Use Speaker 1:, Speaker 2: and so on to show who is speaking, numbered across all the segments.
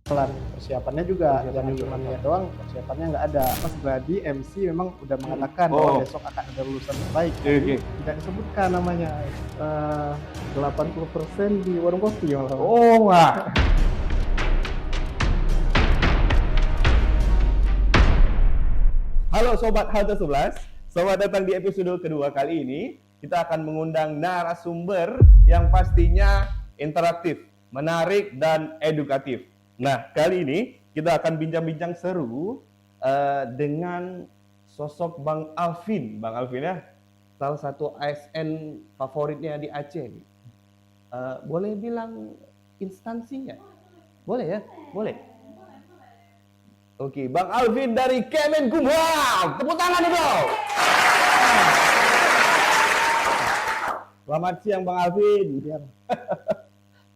Speaker 1: Pelan persiapannya juga jangan
Speaker 2: juga.
Speaker 1: cuma niat doang, persiapannya nggak ada. Mas Gladi MC memang udah mengatakan bahwa besok akan ada lulusan terbaik, tapi tidak disebutkan namanya. 80% di warung kopi malah.
Speaker 2: Oh, enggak. Halo Sobat Halte 11, selamat datang di episode kedua kali ini. Kita akan mengundang narasumber yang pastinya interaktif, menarik, dan edukatif. Nah, kali ini kita akan bincang-bincang seru dengan sosok Bang Alvin. Bang Alvin ya, salah satu ASN favoritnya di Aceh. Boleh bilang instansinya? Boleh ya? Boleh. Oke, Bang Alvin dari Kemenkumham. Tepuk tangan dulu. Selamat siang Bang Alvin.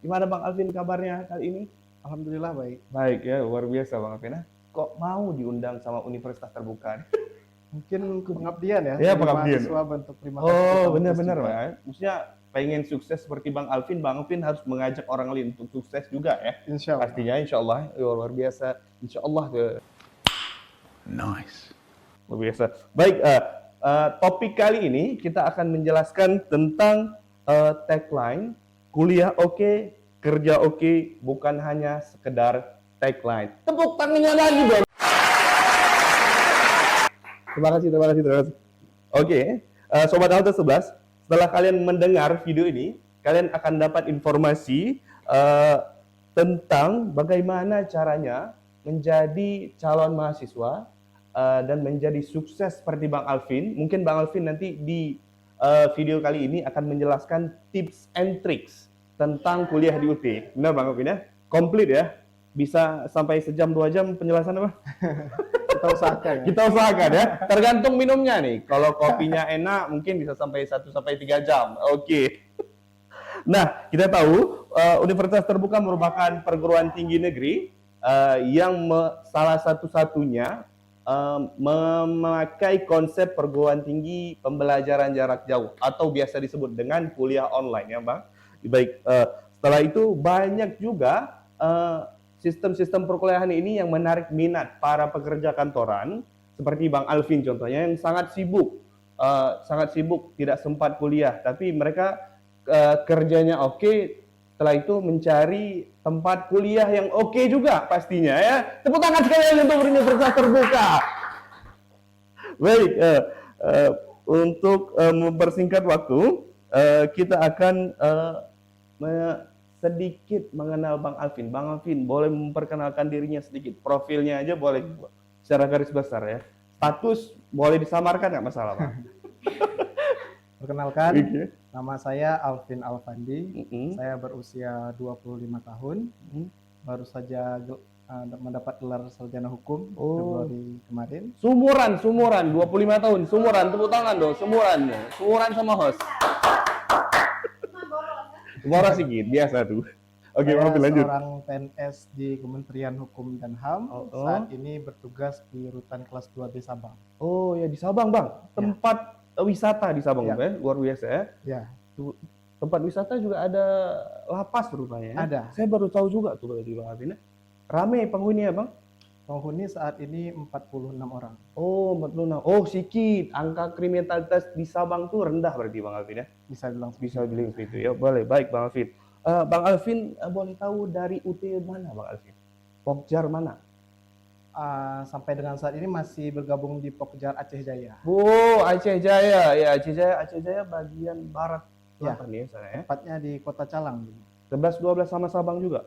Speaker 2: Gimana Bang Alvin kabarnya kali ini?
Speaker 1: Alhamdulillah baik.
Speaker 2: Baik ya, luar biasa Bang Alvin. Kok mau diundang sama Universitas Terbuka?
Speaker 1: Mungkin pengabdian ya.
Speaker 2: Ya, pengabdian.
Speaker 1: Mahasiswa bentuk terima kasih.
Speaker 2: Oh, benar-benar Bang. Maksudnya pengen sukses seperti Bang Alvin harus mengajak orang lain untuk sukses juga ya.
Speaker 1: Insya Allah.
Speaker 2: Pastinya insya Allah luar biasa. Insya Allah.
Speaker 3: Nice.
Speaker 2: Luar biasa. Baik, topik kali ini kita akan menjelaskan tentang tagline kuliah oke, kerja oke, bukan hanya sekedar tagline. Tepuk tangannya lagi dong. Terima kasih. Oke, Sobat Halte 11, setelah kalian mendengar video ini, kalian akan dapat informasi tentang bagaimana caranya menjadi calon mahasiswa dan menjadi sukses seperti Bang Alvin. Mungkin Bang Alvin nanti di video kali ini akan menjelaskan tips and tricks tentang kuliah di UT. Benar Bang Alvin ya? Komplit ya? Bisa sampai sejam 2 jam penjelasan apa?
Speaker 1: Kita usahakan ya.
Speaker 2: Kita usahakan ya. Tergantung minumnya nih. Kalau kopinya enak mungkin bisa sampai 1-3 jam. Oke. Nah, kita tahu Universitas Terbuka merupakan perguruan tinggi negeri yang salah satu-satunya memakai konsep perguruan tinggi pembelajaran jarak jauh atau biasa disebut dengan kuliah online ya Bang. Baik, setelah itu banyak juga sistem-sistem perkuliahan ini yang menarik minat para pekerja kantoran seperti Bang Alvin contohnya yang sangat sibuk, tidak sempat kuliah, tapi mereka kerjanya oke, setelah itu mencari tempat kuliah yang oke juga pastinya ya. Tepuk tangan sekalian untuk Universitas Terbuka. Baik, untuk mempersingkat waktu, kita akan sedikit mengenal Bang Alvin. Bang Alvin boleh memperkenalkan dirinya sedikit, profilnya aja boleh secara garis besar ya. Status boleh disamarkan nggak masalah Bang.
Speaker 1: Perkenalkan, nama saya Alvin Alfandi. Saya berusia 25 tahun. Baru saja mendapat gelar sarjana hukum Februari kemarin.
Speaker 2: Sumuran 25 tahun. Sumuran, tepuk tangan dong. Sumuran sama host. Boros sedikit, biasa tuh. Oke,
Speaker 1: Saya
Speaker 2: lanjut.
Speaker 1: seorang PNS di Kementerian Hukum dan HAM. Saat ini bertugas di Rutan Kelas 2B Sabang.
Speaker 2: Oh ya, di Sabang Bang. Tempat wisata di Sabang ya. Luar biasa ya.
Speaker 1: Ya.
Speaker 2: Tempat wisata juga ada lapas rupanya ya.
Speaker 1: Ada.
Speaker 2: Saya baru tahu juga tuh di Bang Alvin. Rame penghuninya Bang?
Speaker 1: Penghuni saat ini 46 orang.
Speaker 2: Oh, 46. Oh, sedikit. Angka kriminalitas di Sabang tuh rendah berarti Bang Alvin ya?
Speaker 1: Bisa bilang
Speaker 2: seperti itu ya. Boleh, baik Bang Alvin. Bang Alvin boleh tahu dari UT mana Bang Alvin? Pokjar mana?
Speaker 1: Sampai dengan saat ini masih bergabung di Pokjar Aceh Jaya.
Speaker 2: Oh, Aceh Jaya. Ya, Aceh Jaya bagian barat.
Speaker 1: Ya,
Speaker 2: nih sana ya.
Speaker 1: tepatnya di Kota Calang.
Speaker 2: 11-12 sama Sabang juga?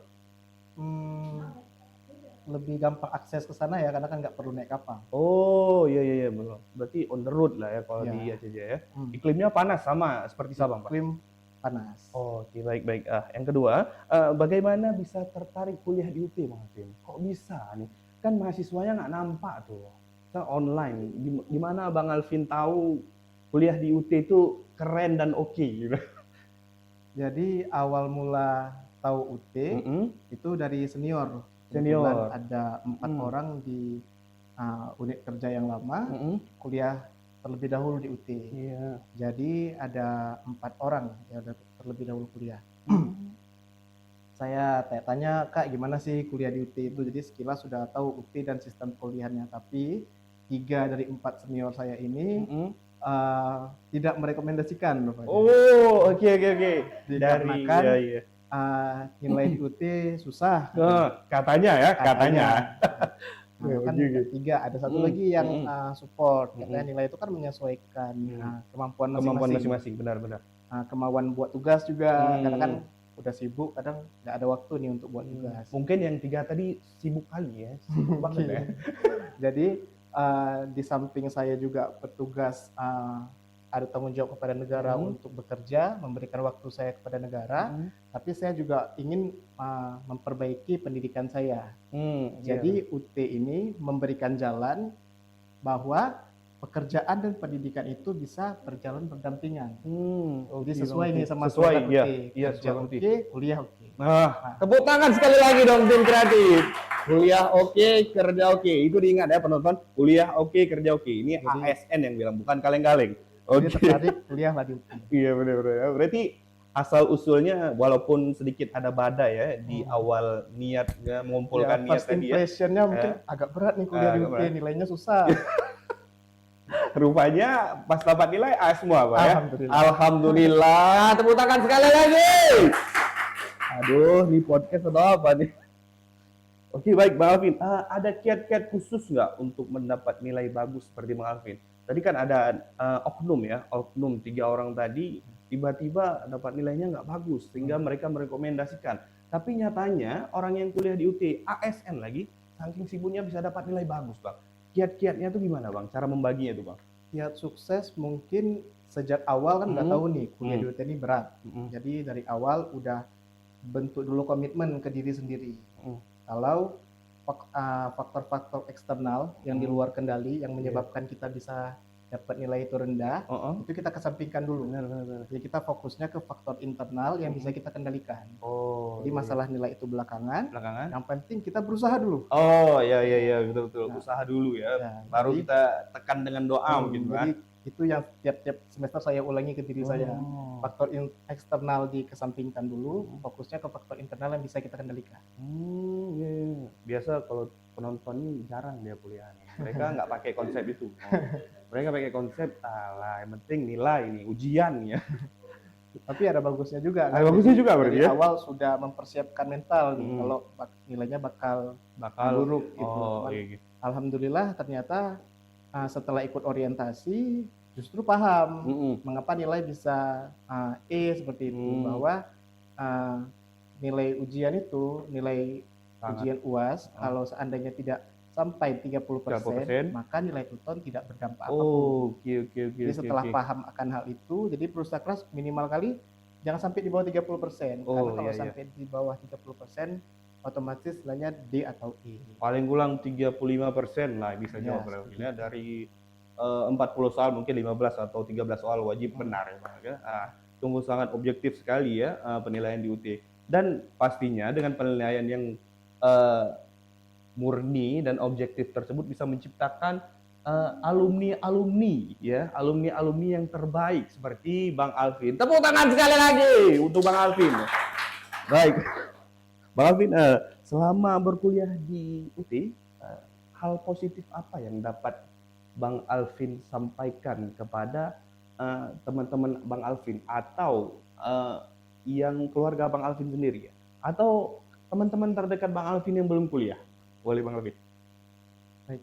Speaker 1: Lebih gampang akses ke sana ya, karena kan nggak perlu naik kapal.
Speaker 2: Oh, iya betul. Berarti on the road lah ya kalau di Aceh Jaya. Iklimnya panas sama seperti Sabang, Pak?
Speaker 1: Iklim panas.
Speaker 2: Oh, oke, baik. Yang kedua, bagaimana bisa tertarik kuliah di UT, Bang Alvin? Kok bisa nih? Kan mahasiswanya nggak nampak tuh. Kan online. Gimana Bang Alvin tahu kuliah di UT itu keren dan oke gitu?
Speaker 1: Jadi awal mula tahu UT itu dari senior. Kebetulan ada 4 orang di unit kerja yang lama kuliah terlebih dahulu di UT. Jadi ada 4 orang yang terlebih dahulu kuliah. saya tanya, Kak, gimana sih kuliah di UT itu? Jadi sekilas sudah tahu UT dan sistem kuliahnya, tapi 3 dari 4 senior saya ini tidak merekomendasikan Pak.
Speaker 2: Oh, oke.
Speaker 1: Dikarenakan
Speaker 2: Dari iya.
Speaker 1: Nilai di UT susah.
Speaker 2: Katanya ya, katanya.
Speaker 1: Nah, kan
Speaker 2: Okay.
Speaker 1: 3, ada satu lagi yang support. Katanya nilai itu kan menyesuaikan kemampuan masing-masing.
Speaker 2: Benar.
Speaker 1: Kemauan buat tugas juga, kadang kan udah sibuk, kadang nggak ada waktu nih untuk buat tugas.
Speaker 2: Mungkin yang 3 tadi sibuk kali ya, sibuk banget ya.
Speaker 1: Jadi di samping saya juga bertugas, ada tanggung jawab kepada negara untuk bekerja, memberikan waktu saya kepada negara, tapi saya juga ingin memperbaiki pendidikan saya. Jadi UT ini memberikan jalan bahwa pekerjaan dan pendidikan itu bisa berjalan berdampingan. Jadi sesuai nih sama
Speaker 2: sesuai,
Speaker 1: UT.
Speaker 2: Iya,
Speaker 1: Kerja
Speaker 2: UT.
Speaker 1: Kuliah oke.
Speaker 2: Nah, tepuk tangan sekali lagi dong tim kreatif. Kuliah oke, kerja oke. Itu diingat ya penonton. Kuliah oke, kerja oke. Ini jadi, ASN yang bilang, bukan kaleng-kaleng.
Speaker 1: Oke. Tertarik kuliah lagi.
Speaker 2: Iya benar. Berarti asal usulnya walaupun sedikit ada badai ya di awal niatnya mengumpulkan niat tadi ya.
Speaker 1: First impression-nya mungkin agak berat nih kuliah di UT, nilainya susah.
Speaker 2: Rupanya pas dapat nilai A semua Pak ya.
Speaker 1: Alhamdulillah.
Speaker 2: Tepuk tangan sekali lagi. Aduh, ini podcast atau apa nih? Oke, baik Bang Alvin. Ada kiat-kiat khusus nggak untuk mendapat nilai bagus seperti Bang Alvin? Tadi kan ada oknum 3 orang tadi tiba-tiba dapat nilainya nggak bagus sehingga mereka merekomendasikan. Tapi nyatanya orang yang kuliah di UT ASN lagi saking sibuknya bisa dapat nilai bagus, Bang. Kiat-kiatnya tuh gimana, Bang? Cara membaginya tuh, Bang?
Speaker 1: Kiat sukses mungkin sejak awal kan udah tahu nih kuliah di UT ini berat. Jadi dari awal udah bentuk dulu komitmen ke diri sendiri. Kalau faktor-faktor eksternal yang di luar kendali yang menyebabkan kita bisa dapat nilai itu rendah, itu kita kesampingkan dulu.
Speaker 2: Benar.
Speaker 1: Jadi kita fokusnya ke faktor internal yang bisa kita kendalikan. Jadi masalah nilai itu belakangan. Yang penting kita berusaha dulu.
Speaker 2: Oh iya betul. Usaha dulu ya. Baru kita tekan dengan doa mungkin, Bang.
Speaker 1: Jadi itu yang tiap semester saya ulangi ke diri saya. Faktor eksternal dikesampingkan dulu, fokusnya ke faktor internal yang bisa kita kendalikan.
Speaker 2: Iya. Biasa kalau penonton ini jarang dia kuliah nih. Mereka nggak pakai konsep itu. Mereka pakai konsep, yang penting nilai ini, ujian ya.
Speaker 1: Tapi ada bagusnya juga.
Speaker 2: Ada bagusnya juga berarti ya.
Speaker 1: Dari awal sudah mempersiapkan mental nih, kalau nilainya bakal buruk gitu.
Speaker 2: Iya.
Speaker 1: Alhamdulillah ternyata setelah ikut orientasi justru paham mengapa nilai bisa E seperti itu, bahwa nilai ujian itu, nilai ujian UAS kalau seandainya tidak sampai 30%, maka nilai tuton tidak berdampak apapun. Jadi setelah paham akan hal itu, jadi berusaha keras minimal kali jangan sampai di bawah 30%. Karena kalau sampai di bawah 30%, otomatis nilainya D atau E.
Speaker 2: Paling kurang 35% lah bisa jawab ya, dari 40 soal mungkin 15 atau 13 soal wajib benar ya Bang ya. Sungguh sangat objektif sekali ya penilaian di UT. Dan pastinya dengan penilaian yang murni dan objektif tersebut bisa menciptakan alumni yang terbaik seperti Bang Alvin. Tepuk tangan sekali lagi untuk Bang Alvin. Baik. Bang Alvin, selama berkuliah di UT, hal positif apa yang dapat Bang Alvin sampaikan kepada teman-teman Bang Alvin atau yang keluarga Bang Alvin sendiri ya? Atau teman-teman terdekat Bang Alvin yang belum kuliah? Boleh Bang Alvin?
Speaker 1: Baik,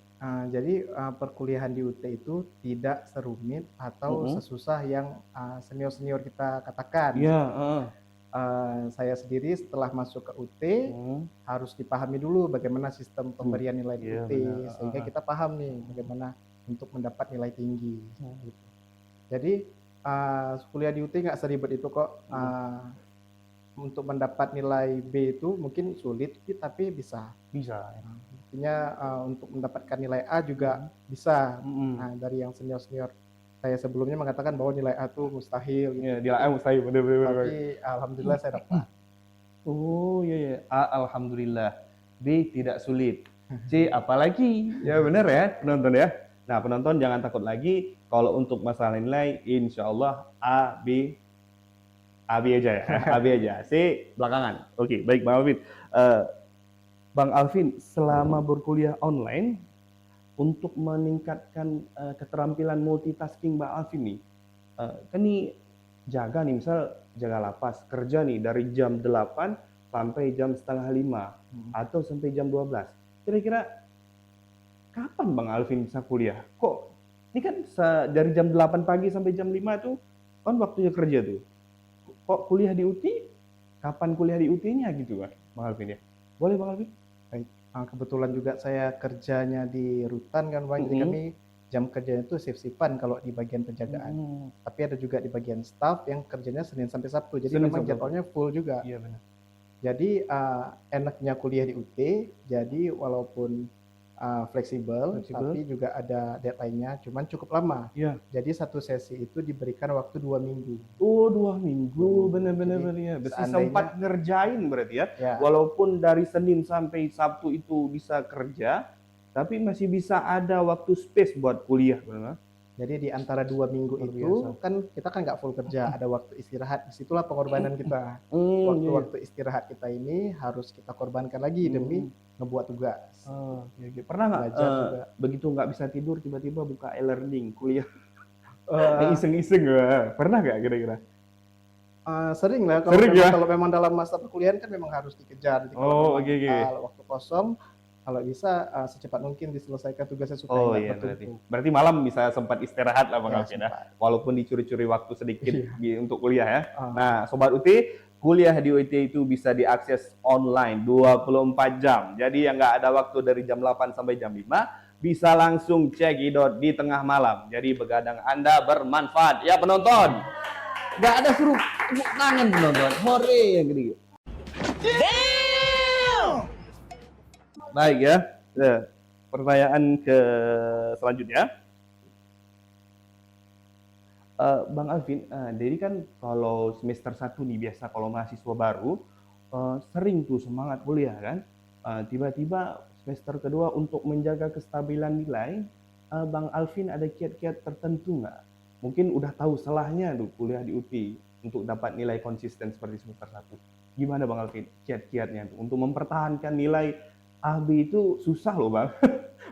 Speaker 1: jadi perkuliahan di UT itu tidak serumit atau sesusah yang senior-senior kita katakan. Saya sendiri setelah masuk ke UT harus dipahami dulu bagaimana sistem pemberian nilai di UT, sehingga kita paham nih bagaimana untuk mendapat nilai tinggi. Gitu. Jadi kuliah di UT nggak seribet itu kok. Untuk mendapat nilai B itu mungkin sulit, tapi bisa. Artinya untuk mendapatkan nilai A juga bisa. Nah, dari yang senior-senior saya sebelumnya mengatakan bahwa nilai A itu mustahil. Gitu.
Speaker 2: Nilai A mustahil, benar.
Speaker 1: Tapi alhamdulillah saya dapat.
Speaker 2: Oh iya. A alhamdulillah. B tidak sulit. C apalagi? Ya benar ya penonton ya. Nah penonton jangan takut lagi. Kalau untuk masalah nilai, insya Allah A, B AB aja ya, AB aja. C belakangan. Oke, baik Bang Alvin. Bang Alvin, selama berkuliah online, untuk meningkatkan keterampilan multitasking Bang Alvin nih, kan nih jaga nih, misal jaga lapas, kerja nih dari jam 8 sampai jam setengah 5, atau sampai jam 12. Kira-kira kapan Bang Alvin bisa kuliah? Kok ini kan dari jam 8 pagi sampai jam 5 tuh kan waktunya kerja tuh. Kok kuliah di UT? Kapan kuliah di UT-nya gitu Bang Alvin ya? Boleh Bang Alvin?
Speaker 1: Baik. Kebetulan juga saya kerjanya di rutan kan Bang, jadi kami jam kerjanya itu shift-shiftan kalau di bagian penjagaan. Tapi ada juga di bagian staff yang kerjanya Senin sampai Sabtu, jadi memang jadwalnya full juga.
Speaker 2: Iya benar.
Speaker 1: Jadi enaknya kuliah di UT, jadi walaupun fleksibel, tapi juga ada deadline-nya, cuman cukup lama.
Speaker 2: Iya.
Speaker 1: Jadi satu sesi itu diberikan waktu 2 minggu.
Speaker 2: Oh, 2 minggu, benar-benar ya. Berarti sempat ngerjain berarti ya. Walaupun dari Senin sampai Sabtu itu bisa kerja, tapi masih bisa ada waktu space buat kuliah, benar.
Speaker 1: Jadi di antara 2 minggu itu kan kita kan nggak full kerja, ada waktu istirahat. Disitulah pengorbanan kita. Waktu-waktu istirahat kita ini harus kita korbankan lagi demi ngebuat tugas.
Speaker 2: Pernah nggak begitu nggak bisa tidur tiba-tiba buka e-learning kuliah? Iseng-iseng pernah nggak kira-kira?
Speaker 1: Sering lah kalau memang dalam masa perkuliahan kan memang harus dikejar. Kalau waktu kosong, kalau bisa secepat mungkin diselesaikan tugasnya supaya nggak bertumpuk.
Speaker 2: Berarti malam bisa sempat istirahat lah Bang Alvin ya, walaupun dicuri-curi waktu sedikit untuk kuliah ya. Nah Sobat UT, kuliah di UT itu bisa diakses online 24 jam. Jadi yang nggak ada waktu dari jam 8 sampai jam 5, bisa langsung cekidot di tengah malam. Jadi begadang Anda bermanfaat ya penonton. Nggak ada suruh tepuk tangan penonton. Hore yang gede. Baik ya. Pertanyaan ke selanjutnya. Bang Alvin, jadi kan kalau semester 1 nih biasa kalau mahasiswa baru sering tuh semangat kuliah kan. Tiba-tiba semester kedua untuk menjaga kestabilan nilai, Bang Alvin ada kiat-kiat tertentu nggak? Mungkin udah tahu salahnya tuh kuliah di UT untuk dapat nilai konsisten seperti semester 1. Gimana Bang Alvin kiat-kiatnya tuh untuk mempertahankan nilai AB itu susah loh Bang.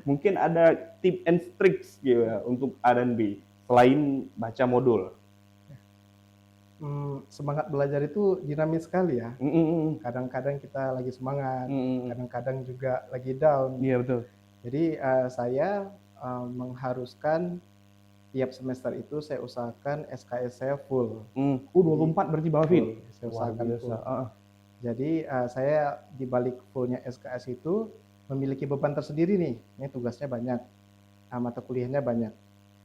Speaker 2: Mungkin ada tip and tricks gitu ya, untuk A dan B selain baca modul.
Speaker 1: Semangat belajar itu dinamis sekali ya. Kadang-kadang kita lagi semangat, kadang-kadang juga lagi down.
Speaker 2: Iya betul.
Speaker 1: Jadi saya mengharuskan tiap semester itu saya usahakan SKS saya full.
Speaker 2: 24 berarti Bang Alvin.
Speaker 1: Saya usahakan full. Jadi saya di balik fullnya SKS itu memiliki beban tersendiri nih. Ini tugasnya banyak, mata kuliahnya banyak.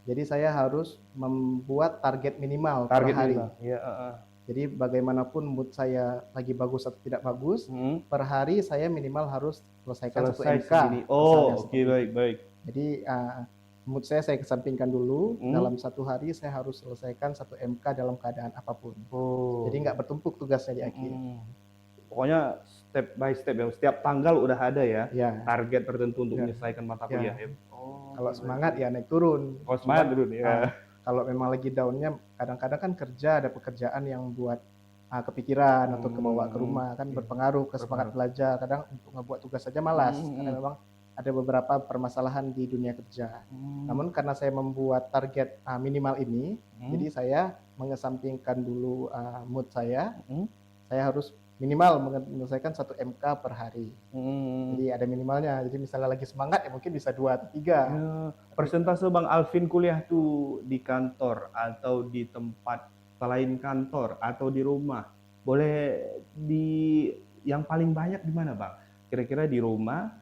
Speaker 1: Jadi saya harus membuat target minimal per hari. Jadi bagaimanapun mood saya lagi bagus atau tidak bagus, per hari saya minimal harus selesaikan 1 MK.
Speaker 2: Oke, baik.
Speaker 1: Jadi mood saya kesampingkan dulu. Dalam 1 hari saya harus selesaikan 1 MK dalam keadaan apapun. Jadi nggak bertumpuk tugasnya di akhir.
Speaker 2: Pokoknya step by step ya, setiap tanggal udah ada ya, target tertentu untuk menyelesaikan mata kuliah ya.
Speaker 1: Kalau semangat ya naik turun.
Speaker 2: Kalau semangat turun ya.
Speaker 1: Kalau memang lagi down-nya, kadang-kadang kan kerja ada pekerjaan yang buat kepikiran atau kebawa ke rumah kan berpengaruh ke semangat belajar. Kadang untuk ngebuat tugas saja malas karena memang ada beberapa permasalahan di dunia kerja. Namun karena saya membuat target minimal ini, jadi saya mengesampingkan dulu mood saya. Saya harus minimal menyelesaikan 1 MK per hari. Jadi ada minimalnya. Jadi misalnya lagi semangat ya mungkin bisa 2 atau 3.
Speaker 2: Persentase Bang Alvin kuliah tuh di kantor atau di tempat selain kantor atau di rumah. Boleh yang paling banyak di mana Bang? Kira-kira di rumah,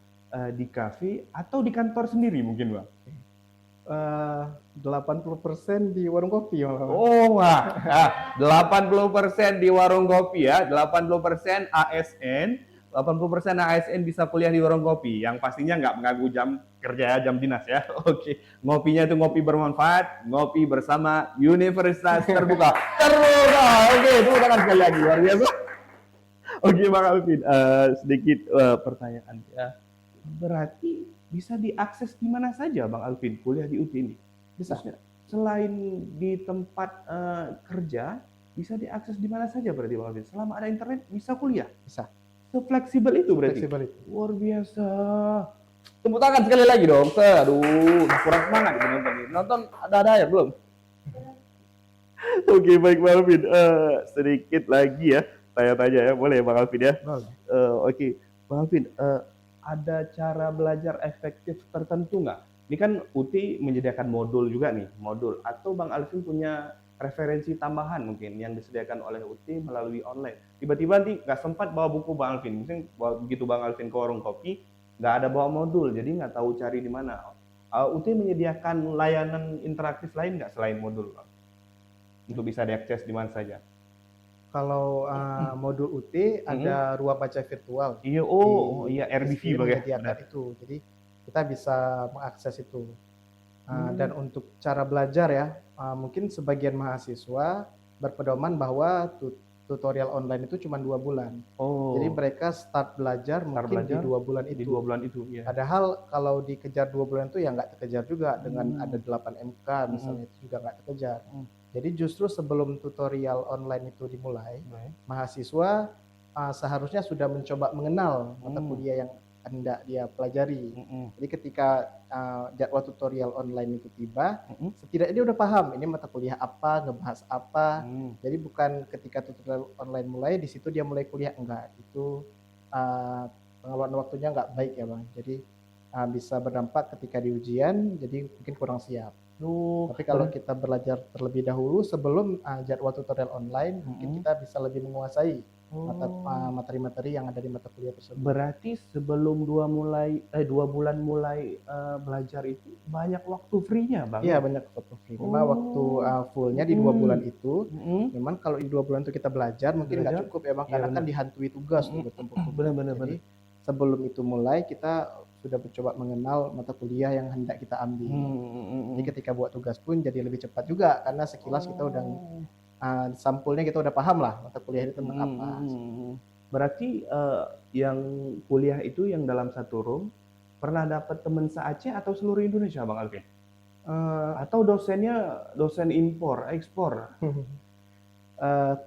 Speaker 2: di kafe atau di kantor sendiri mungkin Bang?
Speaker 1: 80% di warung kopi.
Speaker 2: 80% di warung kopi ya, 80% ASN, 80% ASN bisa kuliah di warung kopi, yang pastinya nggak mengganggu jam kerja, jam dinas ya. Oke, ngopinya itu ngopi bermanfaat, ngopi bersama Universitas Terbuka. Oke, itu tangan sekali lagi, luar biasa. Oke, Bang Alvin, sedikit pertanyaan ya. Berarti bisa diakses di mana saja Bang Alvin kuliah di UT ini?
Speaker 1: Bisa.
Speaker 2: Selain di tempat kerja, bisa diakses di mana saja berarti Bang Alvin. Selama ada internet bisa kuliah.
Speaker 1: Bisa.
Speaker 2: Fleksibel itu berarti.
Speaker 1: Fleksibel itu.
Speaker 2: Luar biasa. Tepuk tangan sekali lagi dong. Aduh, kurang semangat gitu nonton. Nonton ada ya belum? Oke, baik Bang Alvin. Sedikit lagi ya, tanya-tanya ya, boleh ya Bang Alvin ya?
Speaker 1: Boleh.
Speaker 2: Oke, Bang Alvin, ada cara belajar efektif tertentu nggak? Ini kan UT menyediakan modul juga nih, modul. Atau Bang Alvin punya referensi tambahan mungkin yang disediakan oleh UT melalui online. Tiba-tiba nanti nggak sempat bawa buku Bang Alvin. Mungkin begitu Bang Alvin ke warung kopi, nggak ada bawa modul, jadi nggak tahu cari di mana. UT menyediakan layanan interaktif lain nggak selain modul, Bang? Untuk bisa diakses di mana saja.
Speaker 1: Kalau modul UT ada ruang baca virtual.
Speaker 2: Iya, iya RBV
Speaker 1: menyediakan itu. Jadi kita bisa mengakses itu. Dan untuk cara belajar ya, mungkin sebagian mahasiswa berpedoman bahwa tutorial online itu cuma 2 bulan. Jadi mereka start belajar mungkin di 2 bulan itu.
Speaker 2: Di 2 bulan itu, ya.
Speaker 1: Padahal kalau dikejar 2 bulan itu ya nggak terkejar juga dengan ada 8 MK misalnya itu juga nggak terkejar. Jadi justru sebelum tutorial online itu dimulai, mahasiswa seharusnya sudah mencoba mengenal mata kuliah yang hendak dia pelajari. Jadi ketika jadwal tutorial online itu tiba, setidaknya dia udah paham ini mata kuliah apa, ngebahas apa. Jadi bukan ketika tutorial online mulai, di situ dia mulai kuliah, enggak. Itu pengelolaan waktunya nggak baik ya Bang. Jadi bisa berdampak ketika di ujian, jadi mungkin kurang siap. Tapi kalau kita belajar terlebih dahulu sebelum jadwal tutorial online, mungkin kita bisa lebih menguasai materi-materi yang ada di mata kuliah tersebut.
Speaker 2: Berarti sebelum 2 bulan mulai belajar itu banyak waktu free-nya, Bang?
Speaker 1: Iya, banyak waktu free. Memang waktu full-nya di 2 bulan itu, memang kalau di 2 bulan itu kita belajar mungkin nggak cukup ya Bang, karena kan dihantui tugas bertumpuk-tumpuk.
Speaker 2: Benar.
Speaker 1: Jadi sebelum itu mulai kita sudah mencoba mengenal mata kuliah yang hendak kita ambil. Jadi ketika buat tugas pun jadi lebih cepat juga karena sekilas kita udah sampulnya kita udah paham lah mata kuliah itu tentang apa.
Speaker 2: Berarti yang kuliah itu yang dalam satu room pernah dapat teman se-Aceh atau seluruh Indonesia Bang Alvin? Atau dosennya dosen impor, ekspor?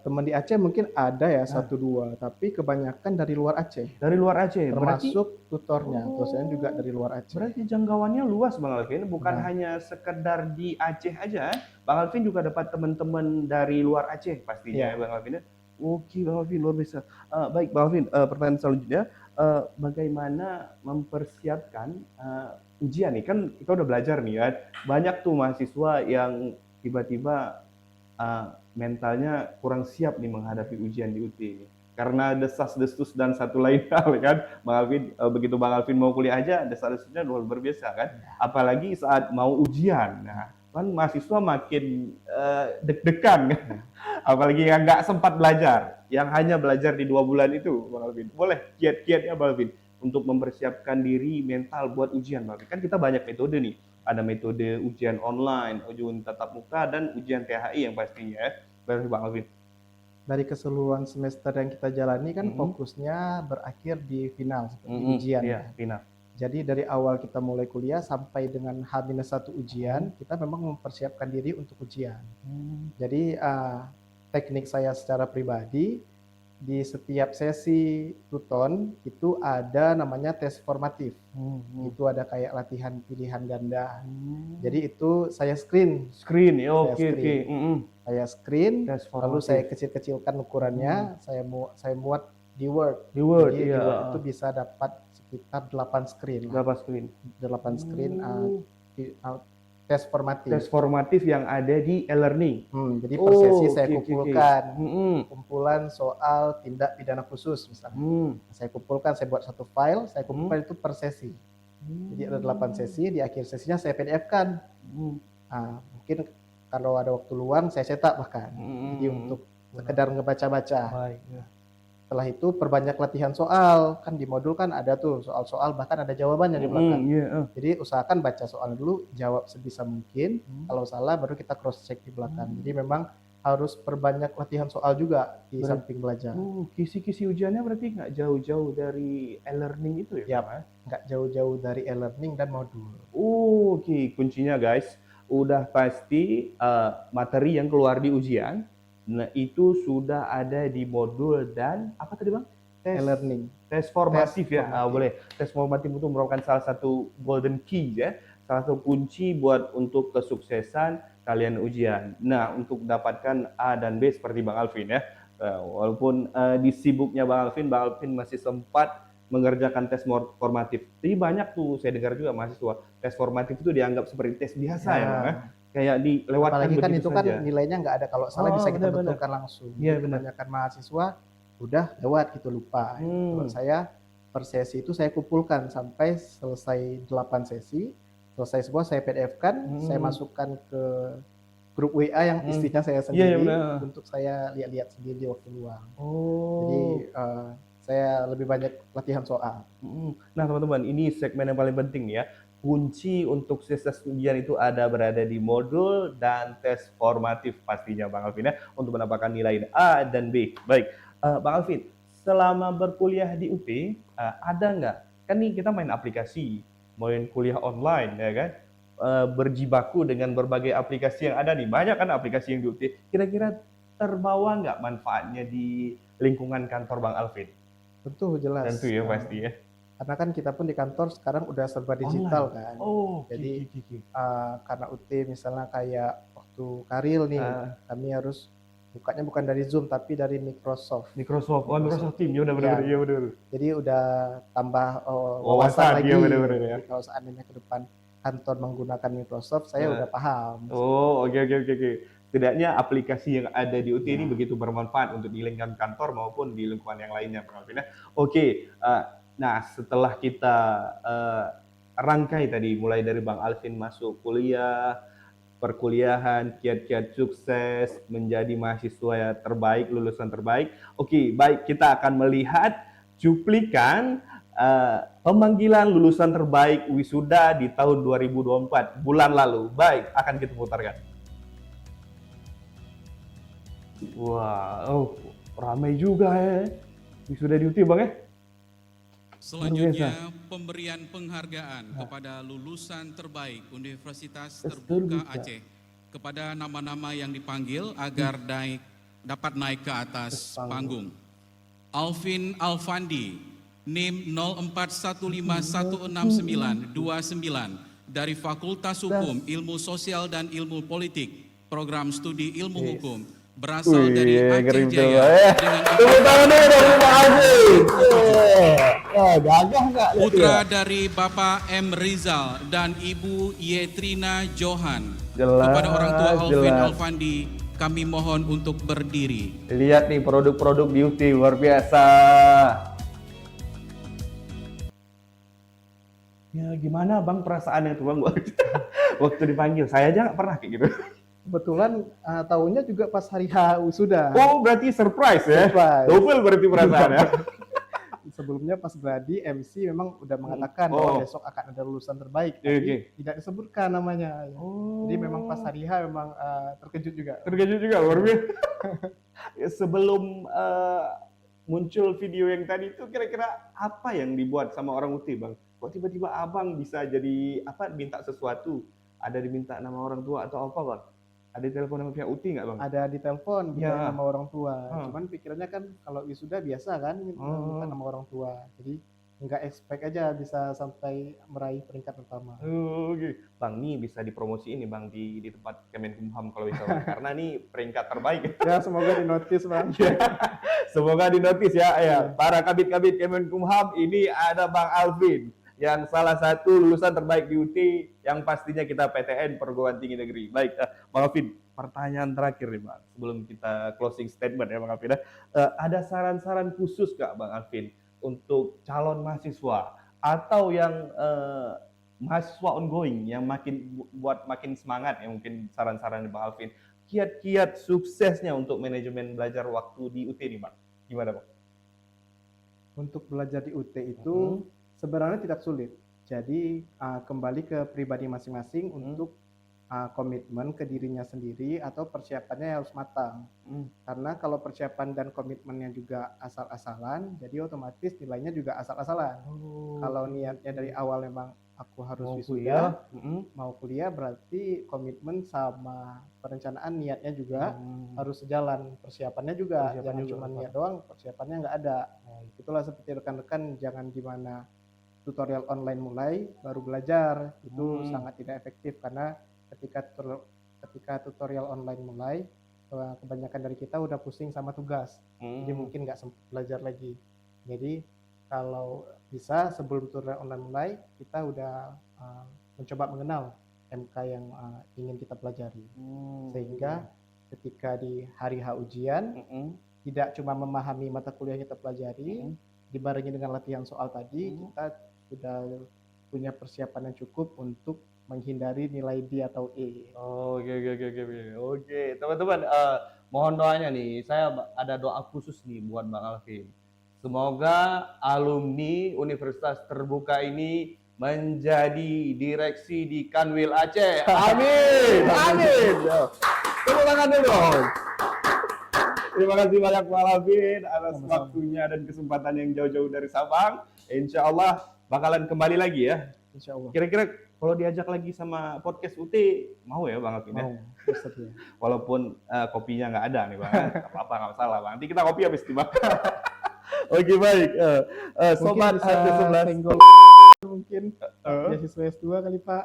Speaker 1: Teman di Aceh mungkin ada ya 1-2, tapi kebanyakan dari luar Aceh.
Speaker 2: Dari luar Aceh,
Speaker 1: termasuk tutornya, dosennya juga dari luar Aceh.
Speaker 2: Berarti jangkauannya luas Bang Alvin, bukan hanya sekedar di Aceh aja. Bang Alvin juga dapat teman-teman dari luar Aceh pastinya ya Bang Alvin. Oke Bang Alvin, luar biasa. Baik Bang Alvin, pertanyaan selanjutnya, bagaimana mempersiapkan ujian nih? Kan kita udah belajar nih ya, banyak tuh mahasiswa yang tiba-tiba mentalnya kurang siap nih menghadapi ujian di UT ini. Karena desas-desus dan satu lain hal kan, Bang Alvin, begitu Bang Alvin mau kuliah aja, desas-desusnya luar biasa kan. Apalagi saat mau ujian, nah kan mahasiswa makin deg-degan kan. Apalagi yang nggak sempat belajar, yang hanya belajar di 2 bulan itu, Bang Alvin. Boleh kiat-kiatnya Bang Alvin untuk mempersiapkan diri mental buat ujian, Bang Alvin. Kan kita banyak metode nih. Ada metode ujian online, ujian tatap muka, dan ujian THI yang pastinya ya. Bang Alvin.
Speaker 1: Dari keseluruhan semester yang kita jalani kan fokusnya berakhir di final, seperti ujian.
Speaker 2: Iya, final.
Speaker 1: Jadi dari awal kita mulai kuliah sampai dengan H-1 ujian, kita memang mempersiapkan diri untuk ujian. Jadi teknik saya secara pribadi, di setiap sesi tuton itu ada namanya tes formatif. Itu ada kayak latihan pilihan ganda. Jadi itu saya screen.
Speaker 2: Oke.
Speaker 1: Saya screen, lalu saya kecil-kecilkan ukurannya, saya muat di Word. Jadi
Speaker 2: Word
Speaker 1: itu bisa dapat sekitar 8 screen.
Speaker 2: 8 screen.
Speaker 1: 8 screen tes formatif.
Speaker 2: Tes formatif yang ada di e-learning.
Speaker 1: Jadi per sesi saya kumpulkan kumpulan soal tindak pidana khusus misalnya. Saya kumpulkan, saya buat satu file, saya kumpulkan itu per sesi. Jadi ada 8 sesi, di akhir sesinya saya PDF-kan. Mungkin kalau ada waktu luang saya cetak bahkan. Jadi untuk sekedar ngebaca-baca. Setelah itu perbanyak latihan soal, kan di modul kan ada tuh soal-soal, bahkan ada jawabannya di belakang. Jadi usahakan baca soal dulu, jawab sebisa mungkin, kalau salah baru kita cross check di belakang. Jadi memang harus perbanyak latihan soal juga di samping belajar.
Speaker 2: Kisi-kisi ujiannya berarti nggak jauh-jauh dari e-learning itu ya?
Speaker 1: Ya, nggak jauh-jauh dari e-learning dan modul.
Speaker 2: Oke, kuncinya guys, udah pasti materi yang keluar di ujian, Nah, itu sudah ada di modul dan apa tadi Bang?
Speaker 1: E-learning.
Speaker 2: Tes formatif
Speaker 1: Tes
Speaker 2: ya. Ah, boleh. Tes formatif itu merupakan salah satu golden key ya. Salah satu kunci buat untuk kesuksesan kalian ujian. Nah, untuk dapatkan A dan B seperti Bang Alvin ya. Walaupun di sibuknya Bang Alvin masih sempat mengerjakan tes formatif. Jadi banyak tuh saya dengar juga mahasiswa tes formatif itu dianggap seperti tes biasa ya Bang ya. Kayak dilewatkan
Speaker 1: Apalagi kan
Speaker 2: begitu
Speaker 1: itu
Speaker 2: saja.
Speaker 1: kan nilainya nggak ada, kalau salah bisa kita
Speaker 2: Benar-benar.
Speaker 1: betulkan langsung.
Speaker 2: Iya, benar.
Speaker 1: Kebanyakan mahasiswa udah lewat gitu, lupa. Kalau saya per sesi itu saya kumpulkan sampai selesai 8 sesi, selesai semua saya PDF-kan, saya masukkan ke grup WA yang isinya saya sendiri untuk saya lihat-lihat sendiri di waktu luang. Jadi saya lebih banyak latihan soal.
Speaker 2: Nah teman-teman, ini segmen yang paling penting ya. Kunci untuk sukses ujian itu berada di modul dan tes formatif pastinya Bang Alvin ya, untuk mendapatkan nilai A dan B. Baik, Bang Alvin, selama berkuliah di UT, ada nggak? Kan nih kita main aplikasi, main kuliah online ya kan, berjibaku dengan berbagai aplikasi yang ada nih. Banyak kan aplikasi yang di UT. Kira-kira terbawa nggak manfaatnya di lingkungan kantor Bang Alvin?
Speaker 1: Tentu jelas.
Speaker 2: Tentu ya pasti ya.
Speaker 1: Karena kan kita pun di kantor sekarang udah serba digital kan. Jadi karena UT misalnya kayak waktu Karil nih, kami harus bukanya bukan dari Zoom tapi dari Microsoft.
Speaker 2: Microsoft Teams, ya udah benar.
Speaker 1: Jadi udah tambah wawasan lagi.
Speaker 2: Ya.
Speaker 1: Kalau seandainya ke depan kantor menggunakan Microsoft, saya udah paham.
Speaker 2: Oke. Setidaknya aplikasi yang ada di UT ini begitu bermanfaat untuk di lingkungan kantor maupun di lingkungan yang lainnya, Bang Alvin. Oke, nah setelah kita rangkai tadi, mulai dari Bang Alvin masuk kuliah, perkuliahan, kiat-kiat sukses, menjadi mahasiswa yang terbaik, lulusan terbaik. Oke, baik, kita akan melihat cuplikan pemanggilan lulusan terbaik wisuda di tahun 2024, bulan lalu. Baik, akan kita putarkan. Wow, ramai juga ya wisuda di UT Bang ya.
Speaker 3: Selanjutnya pemberian penghargaan kepada lulusan terbaik Universitas Terbuka Aceh kepada nama-nama yang dipanggil agar dapat naik ke atas panggung. Alvin Alfandi, NIM 0415169299 dari Fakultas Hukum, Ilmu Sosial dan Ilmu Politik, Program Studi Ilmu Hukum, berasal dari Aceh Jaya dengan putra dari Bapak M. Rizal dan Ibu Yetrina Johan. Kepada orang tua Alvin Alfandi, kami mohon untuk berdiri.
Speaker 2: Lihat nih produk-produk di UT luar biasa. Ya gimana Bang perasaannya tuh Bang waktu dipanggil? Saya aja nggak pernah kayak gitu.
Speaker 1: Kebetulan tahunnya juga pas hari H wisuda.
Speaker 2: Oh, berarti surprise ya? Double berarti perasaannya.
Speaker 1: Sebelumnya pas gladi MC memang udah mengatakan bahwa besok akan ada lulusan terbaik, tapi tidak disebutkan namanya. Jadi memang pas hari H memang terkejut juga.
Speaker 2: Luar biasa. Sebelum muncul video yang tadi itu, kira-kira apa yang dibuat sama orang UT Bang? Kok tiba-tiba Abang bisa jadi minta sesuatu? Ada diminta nama orang tua atau apa Bang? Ada telepon sama pihak UT nggak Bang?
Speaker 1: Ada di telepon, minta nama orang tua. Cuman pikirannya kan kalau wisuda biasa kan, minta nama orang tua. Jadi nggak expect aja bisa sampai meraih peringkat pertama.
Speaker 2: Oke. Bang, nih bisa dipromosi ini Bang di tempat Kemenkumham kalau bisa Bang. Karena nih peringkat terbaik.
Speaker 1: Ya semoga dinotis Bang.
Speaker 2: Semoga dinotis ya. Para kabit-kabit Kemenkumham, ini ada Bang Alvin yang salah satu lulusan terbaik di UT yang pastinya kita PTN Perguruan Tinggi Negeri. Baik, Bang Alvin, pertanyaan terakhir nih Bang, sebelum kita closing statement ya Bang Alvin. Ada saran-saran khusus nggak Bang Alvin untuk calon mahasiswa atau yang mahasiswa ongoing yang makin semangat ya, mungkin saran-saran Bang Alvin, kiat-kiat suksesnya untuk manajemen belajar waktu di UT nih Bang, gimana Bang?
Speaker 1: Untuk belajar di UT itu sebenarnya tidak sulit. Jadi kembali ke pribadi masing-masing untuk komitmen ke dirinya sendiri atau persiapannya harus matang. Karena kalau persiapan dan komitmennya juga asal-asalan, jadi otomatis nilainya juga asal-asalan. Kalau niatnya dari awal memang aku harus
Speaker 2: Mau
Speaker 1: wisuda,
Speaker 2: kuliah,
Speaker 1: mau kuliah berarti komitmen sama perencanaan niatnya juga harus sejalan, persiapannya juga jangan cuma niat doang, persiapannya nggak ada. Itulah seperti rekan-rekan, jangan gimana tutorial online mulai baru belajar, itu sangat tidak efektif karena ketika tutorial online mulai kebanyakan dari kita udah pusing sama tugas, jadi mungkin nggak sempat belajar lagi. Jadi kalau bisa sebelum tutorial online mulai kita udah mencoba mengenal MK yang ingin kita pelajari, sehingga ketika di hari H ujian tidak cuma memahami mata kuliah yang kita pelajari, dibarengi dengan latihan soal tadi, kita sudah punya persiapan yang cukup untuk menghindari nilai D atau E.
Speaker 2: Oke, teman-teman, mohon doanya nih. Saya ada doa khusus nih buat Bang Alvin. Semoga alumni Universitas Terbuka ini menjadi direksi di Kanwil Aceh. Amin, amin. Tepuk tangan dulu. Terima kasih banyak Bang Alvin atas waktunya dan kesempatan yang jauh-jauh dari Sabang. Insya Allah bakalan kembali lagi ya.
Speaker 1: Insya Allah.
Speaker 2: Kira-kira kalau diajak lagi sama podcast UT, mau ya Bang Alvin?
Speaker 1: Mau,
Speaker 2: ya? Walaupun kopinya nggak ada nih Bang, apa-apa nggak masalah Bang. Nanti kita kopi habis tiba. Oke baik, sobat HT11
Speaker 1: mungkin beasiswa S2 kali Pak.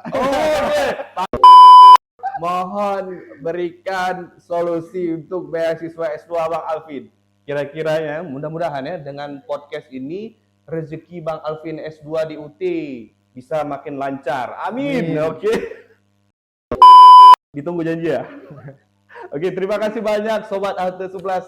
Speaker 2: Mohon berikan solusi untuk beasiswa S2 Bang Alvin. Kira-kira ya, mudah-mudahan ya dengan podcast ini rezeki Bang Alvin S2 di UT bisa makin lancar. Amin. Oke. Ditunggu janji ya. Oke, terima kasih banyak sobat HT11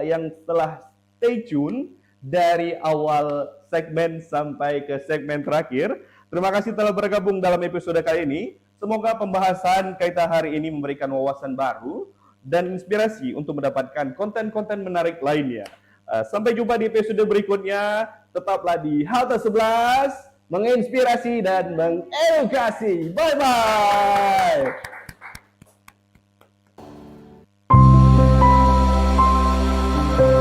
Speaker 2: yang telah stay tune dari awal segmen sampai ke segmen terakhir. Terima kasih telah bergabung dalam episode kali ini. Semoga pembahasan kita hari ini memberikan wawasan baru dan inspirasi untuk mendapatkan konten-konten menarik lainnya. Sampai jumpa di episode berikutnya. Tetaplah di Halte 11, menginspirasi dan mengedukasi. Bye-bye.